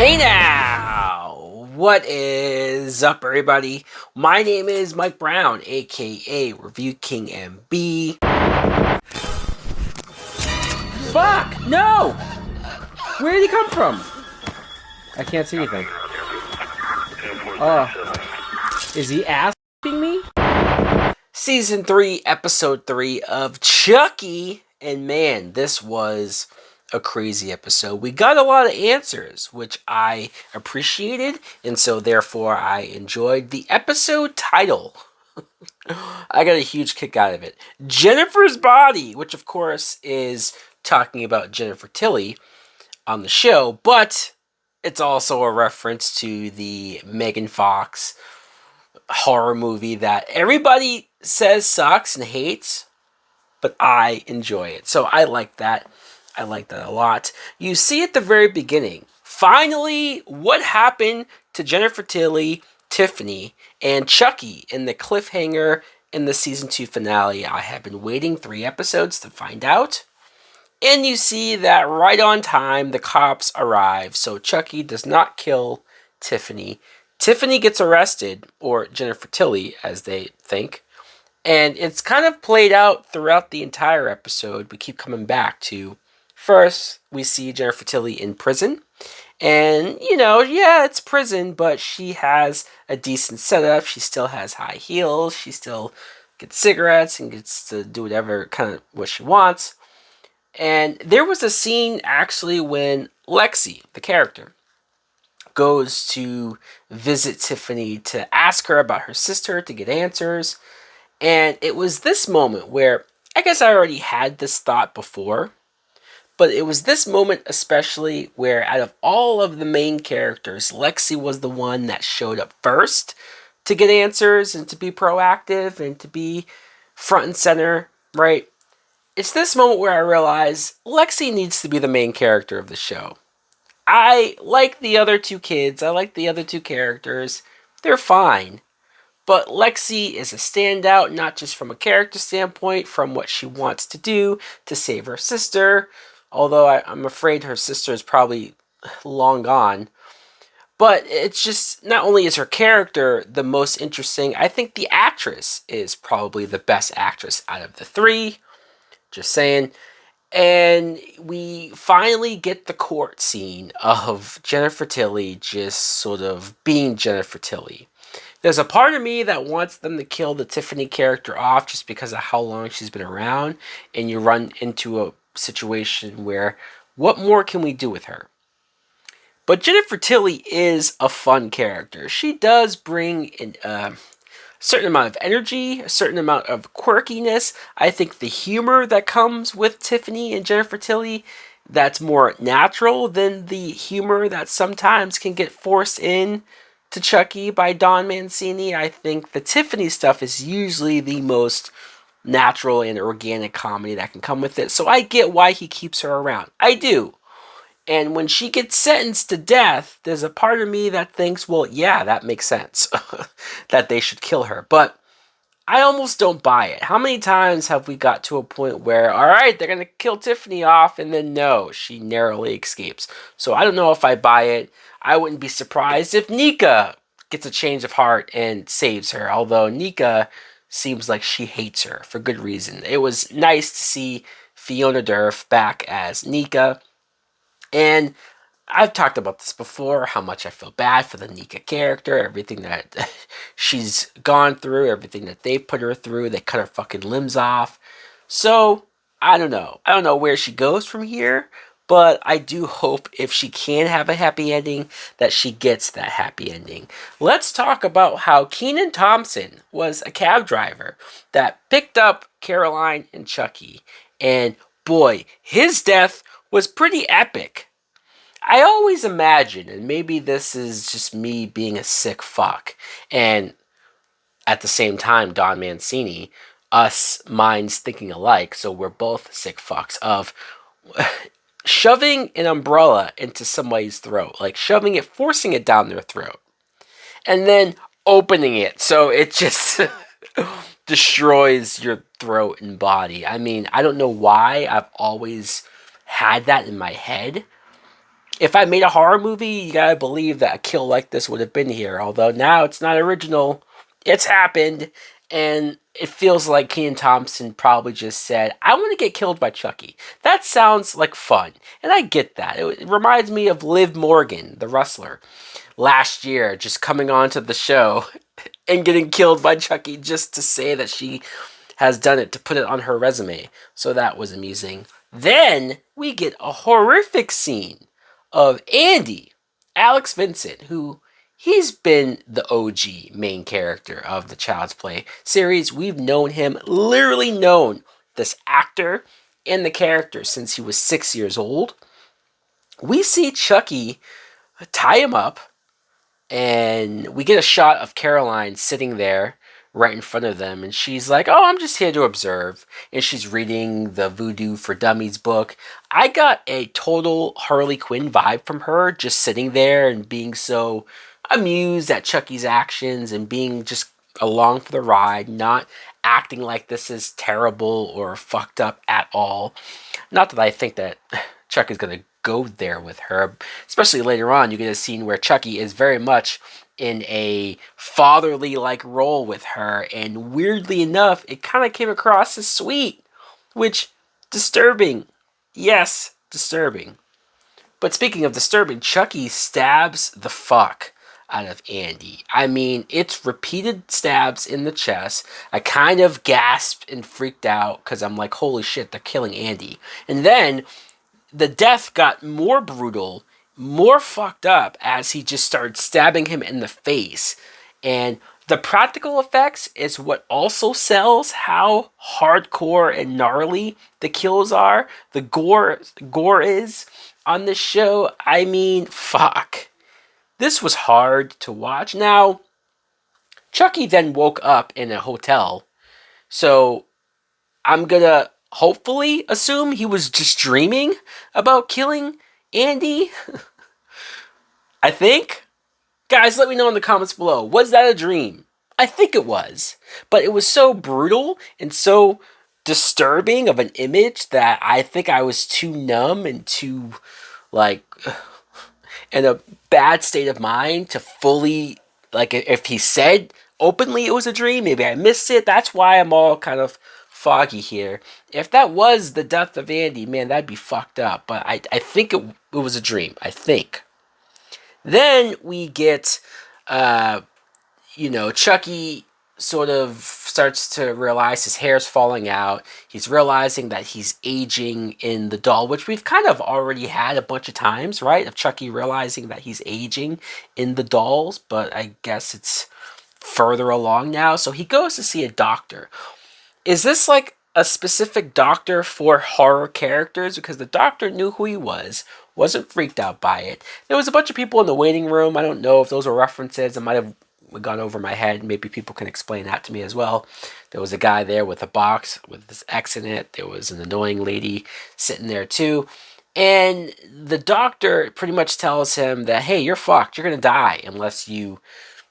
Hey now! What is up, everybody? My name is Mike Brown, aka Review King MB. Fuck! No! Where did he come from? I can't see anything. Oh. Is he asking me? Season 3, Episode 3 of Chucky. And man, this was a crazy episode. We got a lot of answers, which I appreciated, and so therefore I enjoyed the episode title. I got a huge kick out of it. Jennifer's Body, which of course is talking about Jennifer Tilly on the show, but it's also a reference to the Megan Fox horror movie that everybody says sucks and hates, but I enjoy it. So I like that. I like that a lot. You see at the very beginning, finally, what happened to Jennifer Tilly, Tiffany, and Chucky in the cliffhanger in the season 2 finale. I have been waiting 3 episodes to find out. And you see that right on time, the cops arrive. So Chucky does not kill Tiffany. Tiffany gets arrested, or Jennifer Tilly, as they think. And it's kind of played out throughout the entire episode. We keep coming back to, first, we see Jennifer Tilly in prison. And, it's prison, but she has a decent setup. She still has high heels. She still gets cigarettes and gets to do whatever kind of what she wants. And there was a scene, actually, when Lexi, the character, goes to visit Tiffany to ask her about her sister to get answers. And it was this moment where, I guess I already had this thought before, but it was this moment especially where out of all of the main characters, Lexi was the one that showed up first to get answers and to be proactive and to be front and center, right? It's this moment where I realize Lexi needs to be the main character of the show. I like the other 2 kids. I like the other 2 characters. They're fine. But Lexi is a standout, not just from a character standpoint, from what she wants to do to save her sister. Although I'm afraid her sister is probably long gone. But it's just, not only is her character the most interesting, I think the actress is probably the best actress out of the 3. Just saying. And we finally get the court scene of Jennifer Tilly just sort of being Jennifer Tilly. There's a part of me that wants them to kill the Tiffany character off just because of how long she's been around. And you run into a situation where, what more can we do with her? But Jennifer Tilly is a fun character. She does bring in certain amount of energy, a certain amount of quirkiness. I think the humor that comes with Tiffany and Jennifer Tilly, that's more natural than the humor that sometimes can get forced in to Chucky by Don Mancini. I think the Tiffany stuff is usually the most natural and organic comedy that can come with it. So I get why he keeps her around. I do. And when she gets sentenced to death, there's a part of me that thinks, well, yeah, that makes sense. That they should kill her. But I almost don't buy it. How many times have we got to a point where, all right, they're going to kill Tiffany off, and then no, she narrowly escapes. So I don't know if I buy it. I wouldn't be surprised if Nika gets a change of heart and saves her. Although Nika seems like she hates her for good reason. It was nice to see Fiona Durf back as Nika. And I've talked about this before, how much I feel bad for the Nika character, everything that she's gone through, everything that they've put her through. They cut her fucking limbs off. So, I don't know. I don't know where she goes from here, but I do hope if she can have a happy ending, that she gets that happy ending. Let's talk about how Kenan Thompson was a cab driver that picked up Caroline and Chucky. And boy, his death was pretty epic. I always imagine, and maybe this is just me being a sick fuck, and at the same time, Don Mancini, us minds thinking alike, so we're both sick fucks, of shoving an umbrella into somebody's throat, like shoving it, forcing it down their throat, and then opening it so it just destroys your throat and body. I mean, I don't know why I've always had that in my head. if I made a horror movie, you gotta believe that a kill like this would have been here. Although now it's not original, it's happened, and it feels like Kenan Thompson probably just said, "I want to get killed by Chucky." That sounds like fun, and I get that. It reminds me of Liv Morgan, the wrestler, last year, just coming onto the show and getting killed by Chucky just to say that she has done it, to put it on her resume. So that was amusing. Then we get a horrific scene of Andy, Alex Vincent, who he's been the OG main character of the Child's Play series. We've known him, literally known this actor and the character since he was 6 years old. We see Chucky tie him up, and we get a shot of Caroline sitting there right in front of them, and she's like, "Oh, I'm just here to observe," and she's reading the Voodoo for Dummies book. I got a total Harley Quinn vibe from her, just sitting there and being so amused at Chucky's actions and being just along for the ride, not acting like this is terrible or fucked up at all. Not that I think that Chuck is going to go there with her, especially later on. You get a scene where Chucky is very much in a fatherly like role with her, and weirdly enough, it kind of came across as sweet, which disturbing. Yes, disturbing. But speaking of disturbing, Chucky stabs the fuck out of Andy. I mean, it's repeated stabs in the chest. I kind of gasped and freaked out because I'm like, holy shit, they're killing Andy. And then the death got more brutal, more fucked up as he just started stabbing him in the face. And the practical effects is what also sells how hardcore and gnarly the kills are. The gore is on this show. I mean, fuck. This was hard to watch. Now, Chucky then woke up in a hotel. So I'm gonna hopefully assume he was just dreaming about killing Andy. I think. Guys, let me know in the comments below. Was that a dream? I think it was. But it was so brutal and so disturbing of an image that I think I was too numb and too, like, in a bad state of mind to fully, like, if he said openly it was a dream, maybe I missed it. That's why I'm all kind of foggy here. If that was the death of Andy, man, that'd be fucked up. But I think it was a dream. I think. Then we get, Chucky sort of starts to realize his hair's falling out. He's realizing that he's aging in the doll, which we've kind of already had a bunch of times, right? Of Chucky realizing that he's aging in the dolls, but I guess it's further along now. So he goes to see a doctor. Is this like a specific doctor for horror characters? Because the doctor knew who he was, wasn't freaked out by it. There was a bunch of people in the waiting room. I don't know if those were references. I might have gone over my head. Maybe people can explain that to me as well. There was a guy there with a box with this X in it. There was an annoying lady sitting there too. And the doctor pretty much tells him that, hey, you're fucked. You're going to die unless you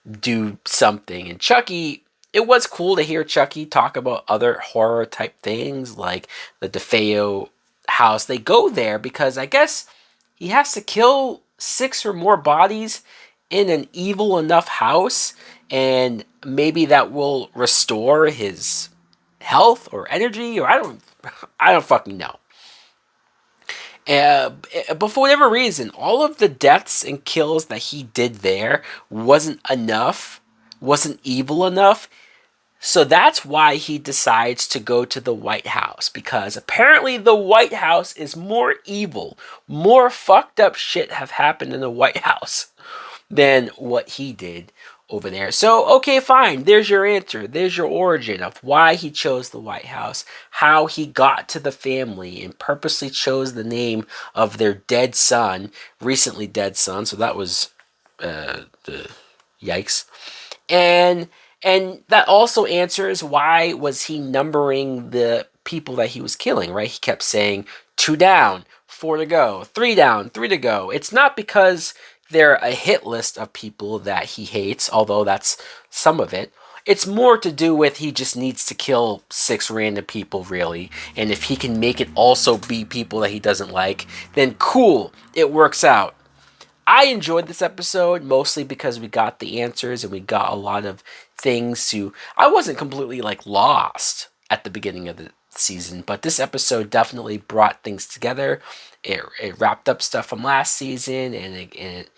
do something. And Chucky, it was cool to hear Chucky talk about other horror type things like the DeFeo house. They go there because I guess he has to kill 6 or more bodies in an evil enough house, and maybe that will restore his health or energy, or I don't fucking know. But for whatever reason, all of the deaths and kills that he did there wasn't enough, wasn't evil enough. So that's why he decides to go to the White House, because apparently the White House is more evil, more fucked up shit have happened in the White House than what he did over there. So, okay, fine. There's your answer. There's your origin of why he chose the White House, how he got to the family and purposely chose the name of their dead son, recently dead son. So that was, yikes. And that also answers why was he numbering the people that he was killing, right? He kept saying 2 down, 4 to go, 3 down, 3 to go. It's not because they're a hit list of people that he hates, although that's some of it. It's more to do with he just needs to kill 6 random people, really. And if he can make it also be people that he doesn't like, then cool, it works out. I enjoyed this episode mostly because we got the answers and we got a lot of things to. I wasn't completely like lost at the beginning of the season, but this episode definitely brought things together. It wrapped up stuff from last season, and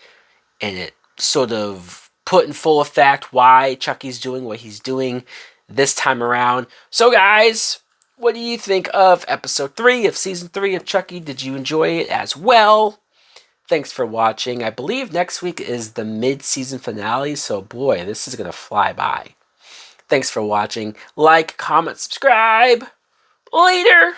it sort of put in full effect why Chucky's doing what he's doing this time around. So, guys, what do you think of episode 3 of season 3 of Chucky? Did you enjoy it as well? Thanks for watching. I believe next week is the mid-season finale, so boy, this is going to fly by. Thanks for watching. Like, comment, subscribe. Later!